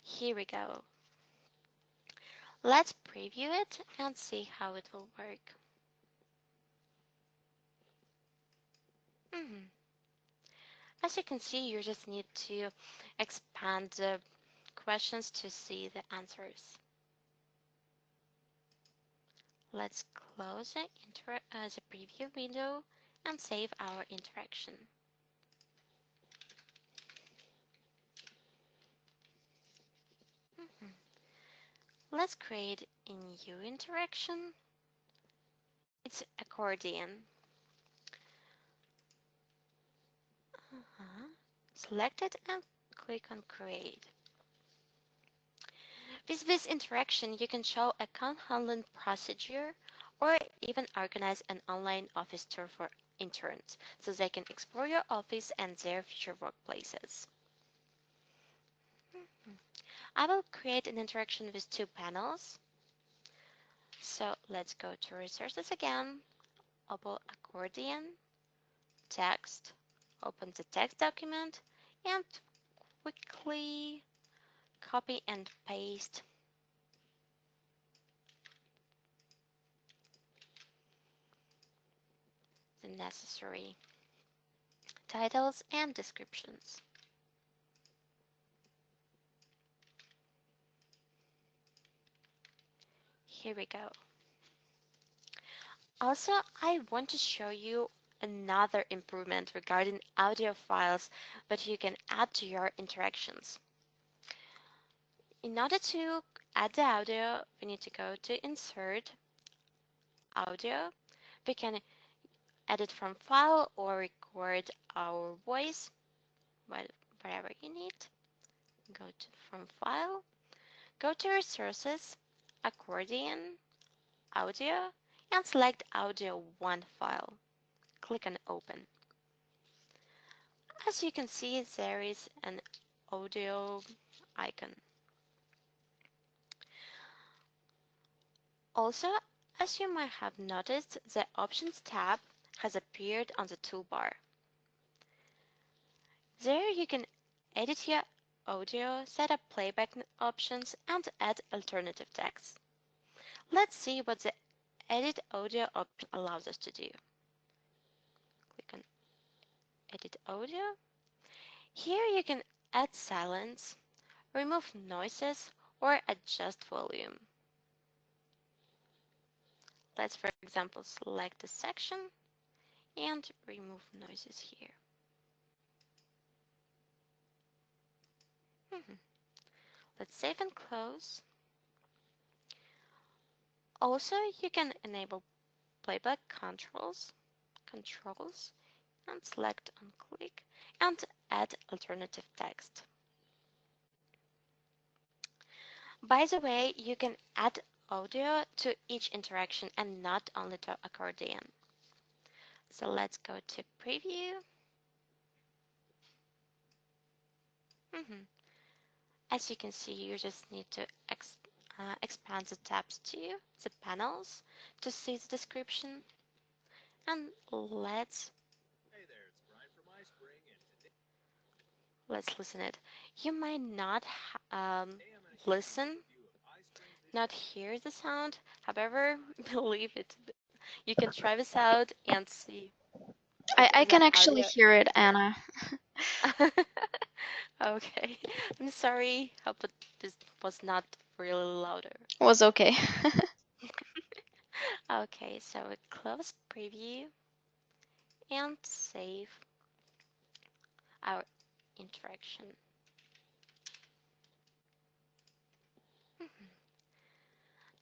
Here we go. Let's preview it and see how it will work. Mhm. As you can see, you just need to expand the questions to see the answers. Let's close the preview window and save our interaction. Mhm. Let's create a new interaction. It's accordion. Select it and click on create. With this interaction, you can show account handling procedure or even organize an online office tour for interns so they can explore your office and their future workplaces. I will create an interaction with 2 panels. So let's go to resources again, open accordion, text, open the text document, and quickly copy and paste the necessary titles and descriptions. Here we go. Also, I want to show you another improvement regarding audio files that you can add to your interactions. In order to add the audio, we need to go to Insert, Audio. We can edit from file or record our voice, whatever you need. Go to from file, go to resources, accordion, audio, and select audio 1 file. Click on open. As you can see, there is an audio icon. Also, as you might have noticed, the Options tab has appeared on the toolbar. There you can edit your audio, set up playback options, and add alternative text. Let's see what the Edit Audio option allows us to do. Click on Edit Audio. Here you can add silence, remove noises, or adjust volume. Let's, for example, select the section and remove noises here. Let's save and close. Also, you can enable playback controls, and select on click and add alternative text. By the way, you can add audio to each interaction and not only to accordion. So let's go to preview. As you can see, you just need to expand the tabs to the panels to see the description. And let's listen it. You might not listen, not hear the sound. However, believe it, you can try this out and see if I the can actually audio hear it, is Anna. there. Okay, I'm sorry, but this was not really louder. It was okay. Okay, so we close preview and save our interaction.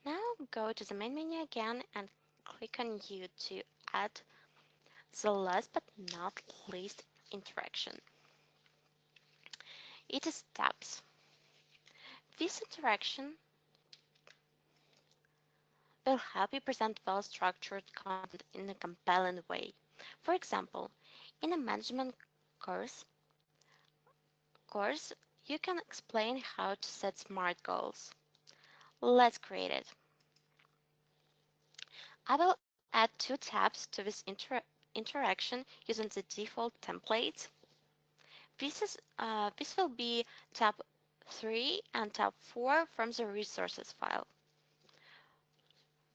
Now go to the main menu again and click on U to add the last but not least interaction. It is tabs. This interaction will help you present well-structured content in a compelling way. For example, in a management course, you can explain how to set SMART goals. Let's create it. I will add 2 tabs to this interaction using the default template. This will be tab 3 and tab 4 from the resources file.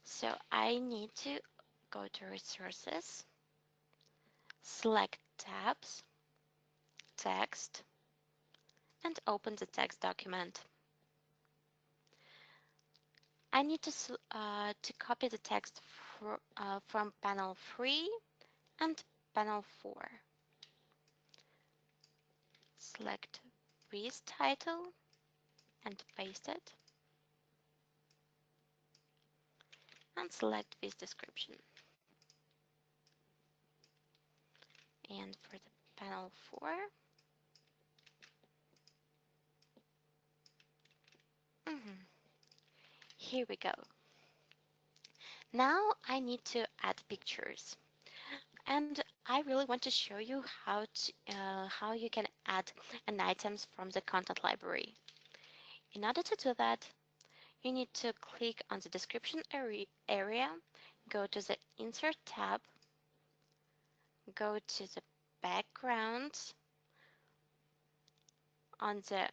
So I need to go to resources, select tabs, text, and open the text document. I need to copy the text from panel 3 and panel 4. Select this title and paste it. And select this description. And for the panel 4, here we go. Now I need to add pictures. And I really want to show you how you can add an items from the content library. In order to do that, you need to click on the description area, go to the Insert tab, go to the background on the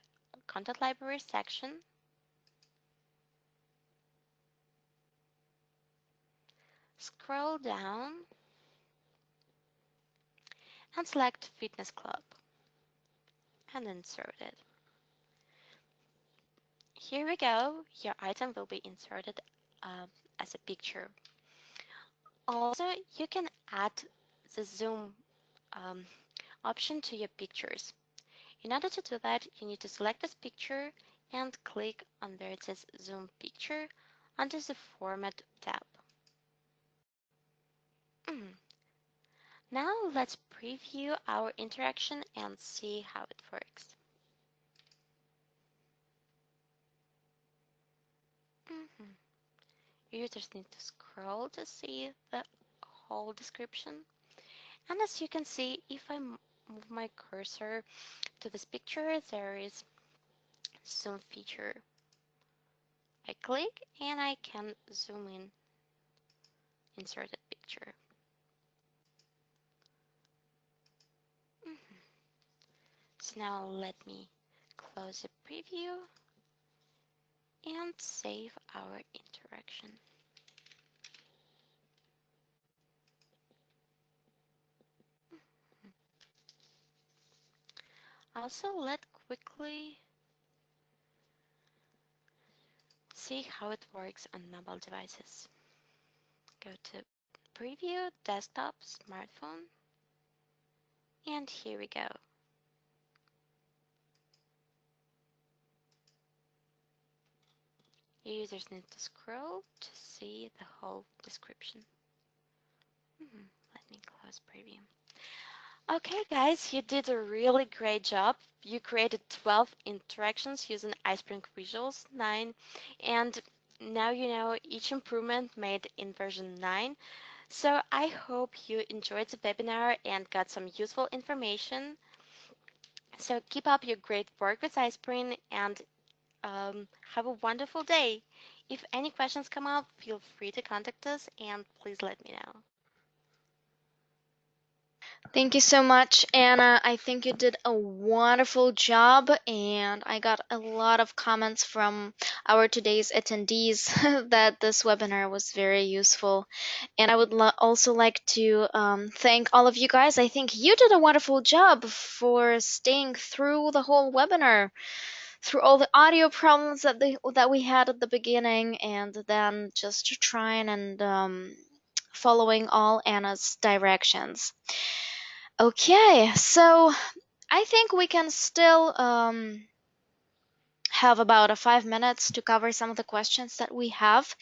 content library section, scroll down and select Fitness Club and insert it. Here we go, your item will be inserted as a picture. Also, you can add the zoom option to your pictures. In order to do that, you need to select this picture and click on where it says Zoom Picture under the Format tab. Now let's preview our interaction and see how it works. Mhm. Users need to scroll to see the whole description. And as you can see, if I move my cursor to this picture, there is zoom feature. I click and I can zoom in inserted picture. Mhm. So now let me close the preview and save our interaction. Also, let's quickly see how it works on mobile devices. Go to Preview, Desktop, Smartphone, and here we go. Users need to scroll to see the whole description. Let me close Preview. Okay, guys, you did a really great job. You created 12 interactions using iSpring Visuals 9, and now you know each improvement made in version 9. So I hope you enjoyed the webinar and got some useful information. So keep up your great work with iSpring and have a wonderful day. If any questions come up, feel free to contact us and please let me know. Thank you so much, Anna. I think you did a wonderful job, and I got a lot of comments from our today's attendees that this webinar was very useful. And I would also like to thank all of you guys. I think you did a wonderful job for staying through the whole webinar, through all the audio problems that we had at the beginning, and then just trying and following all Anna's directions. Okay, so I think we can still have about 5 minutes to cover some of the questions that we have.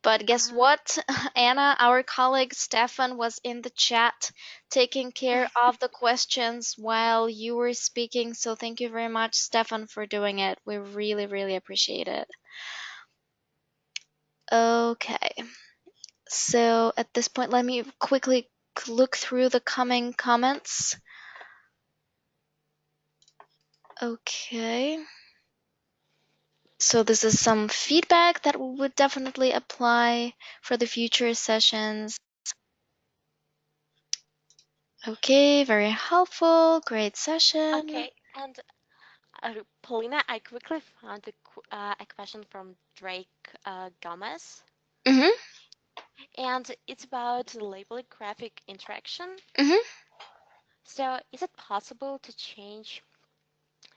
But guess what? Anna, our colleague Stefan, was in the chat taking care of the questions while you were speaking. So thank you very much, Stefan, for doing it. We really, really appreciate it. Okay, so at this point, let me quickly look through the coming comments. Okay. So this is some feedback that we would definitely apply for the future sessions. Okay, very helpful, great session. Okay, and Paulina, I quickly found a question from Drake Gomez, Mhm. and it's about labeling graphic interaction. Mhm. So, is it possible to change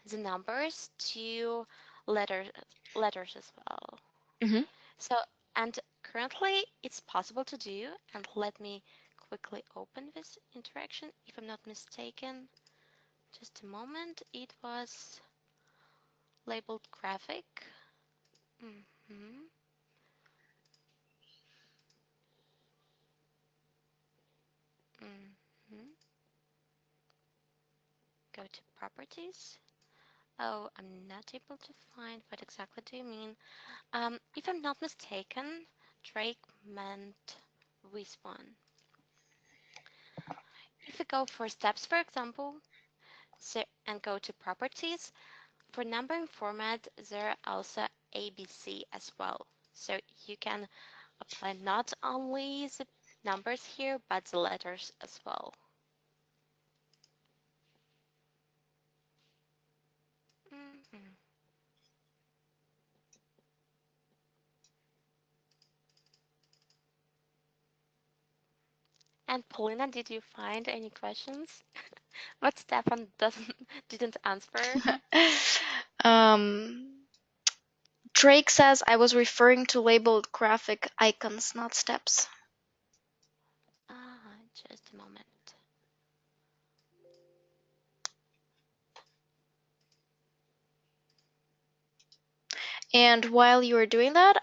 the numbers to letters, letters as well? Mhm. So, and currently it's possible to do, and let me quickly open this interaction if I'm not mistaken. Just a moment, it was labeled graphic. Mhm. Mhm. Go to properties. Oh, I'm not able to find what exactly do you mean. If I'm not mistaken, Drake meant this one. If we go for steps, for example, and go to properties, for numbering format, there are also ABC as well. So you can apply not only the numbers here, but the letters as well. Mhm. And Paulina, did you find any questions? What Stefan didn't answer? um, Drake says I was referring to labeled graphic icons, not steps. Just a moment. And while you are doing that,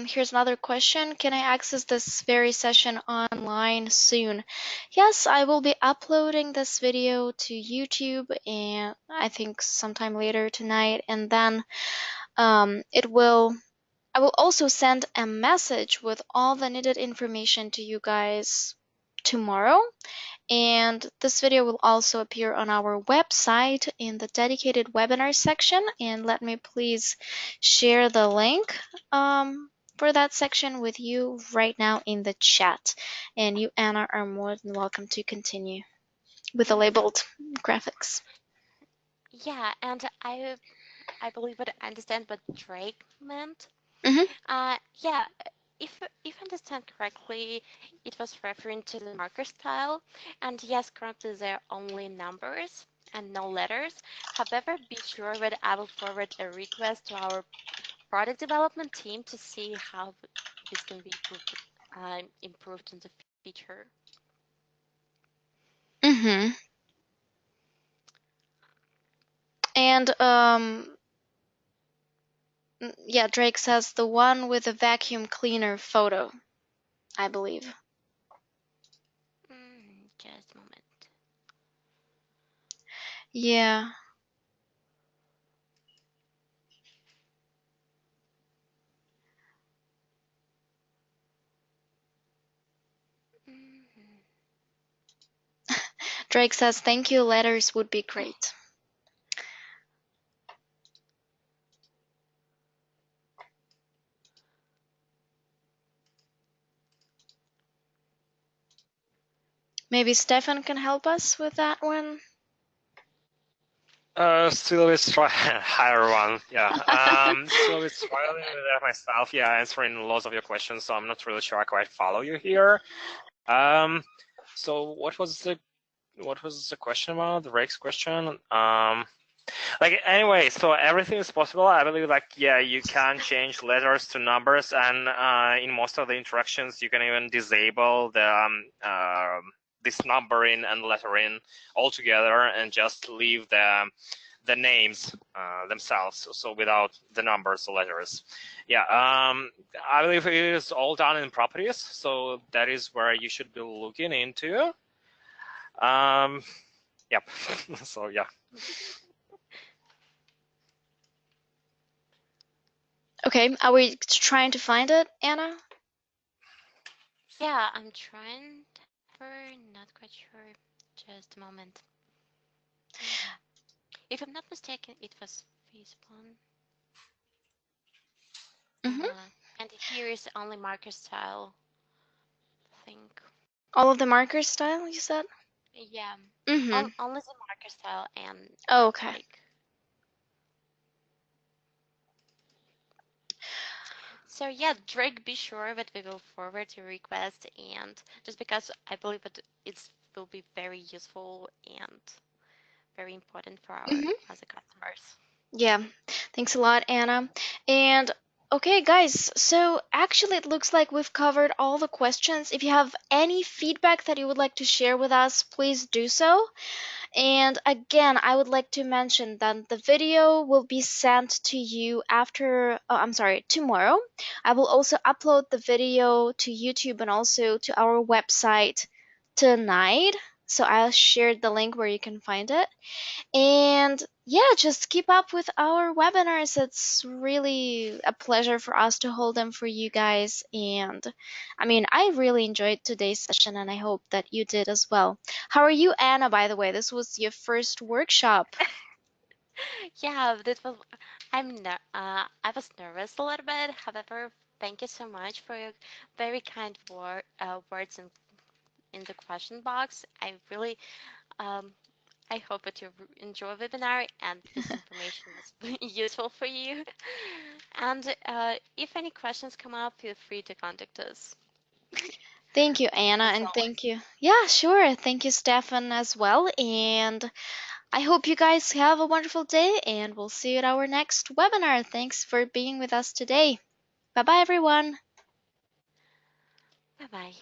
here's another question. Can I access this very session online soon? Yes, I will be uploading this video to YouTube and I think sometime later tonight. And then it will I will also send a message with all the needed information to you guys tomorrow. And this video will also appear on our website in the dedicated webinar section. And let me please share the link for that section with you right now in the chat. And you, Anna, are more than welcome to continue with the labeled graphics. Yeah, and I believe what I understand what Drake meant. Mm-hmm. Yeah, if I understand correctly, it was referring to the marker style. And yes, currently there are only numbers and no letters. However, be sure that I will forward a request to our product development team to see how this can be improved in the future. Mm-hmm. And yeah, Drake says the one with the vacuum cleaner photo, I believe. Just a moment. Yeah. Mhm. Drake says thank you letters would be great. Maybe Stefan can help us with that one. Still it's try higher one, yeah. Still it's struggling with that myself, yeah, answering lots of your questions, so I'm not really sure I quite follow you here. So what was the question about? The Rake's question? Like anyway, so everything is possible. I believe like yeah, you can change letters to numbers, and in most of the interactions, you can even disable the this numbering and lettering altogether, and just leave the names themselves, so without the numbers or letters. Yeah, I believe it is all done in properties, so that is where you should be looking into. Yep. So yeah. Okay, are we trying to find it, Anna? Yeah, I'm trying. Not quite sure. Just a moment. If I'm not mistaken, it was Facepalm. Mm-hmm. And here is only marker style. I think. All of the marker style, you said? Yeah. Mm-hmm. Only the marker style and Oh, okay. Drake. So yeah, Drake, be sure that we will forward your request, and just because I believe that it will be very useful and very important for our Mm-hmm. as a customers. Yeah, thanks a lot, Anna. And okay, guys, so actually, it looks like we've covered all the questions. If you have any feedback that you would like to share with us, please do so. And again, I would like to mention that the video will be sent to you after, oh, I'm sorry, tomorrow. I will also upload the video to YouTube and also to our website tonight. So I'll share the link where you can find it. And yeah, just keep up with our webinars. It's really a pleasure for us to hold them for you guys. And I mean, I really enjoyed today's session and I hope that you did as well. How are you, Anna, by the way? This was your first workshop. Yeah, this was. I was nervous a little bit. However, thank you so much for your very kind words in the question box. I really um, I hope that you enjoy the webinar and this information was useful for you. And if any questions come up, feel free to contact us. Thank you, Anna, As and always. thank you. Yeah, sure. Thank you, Stefan, as well. And I hope you guys have a wonderful day, and we'll see you at our next webinar. Thanks for being with us today. Bye bye, everyone. Bye bye.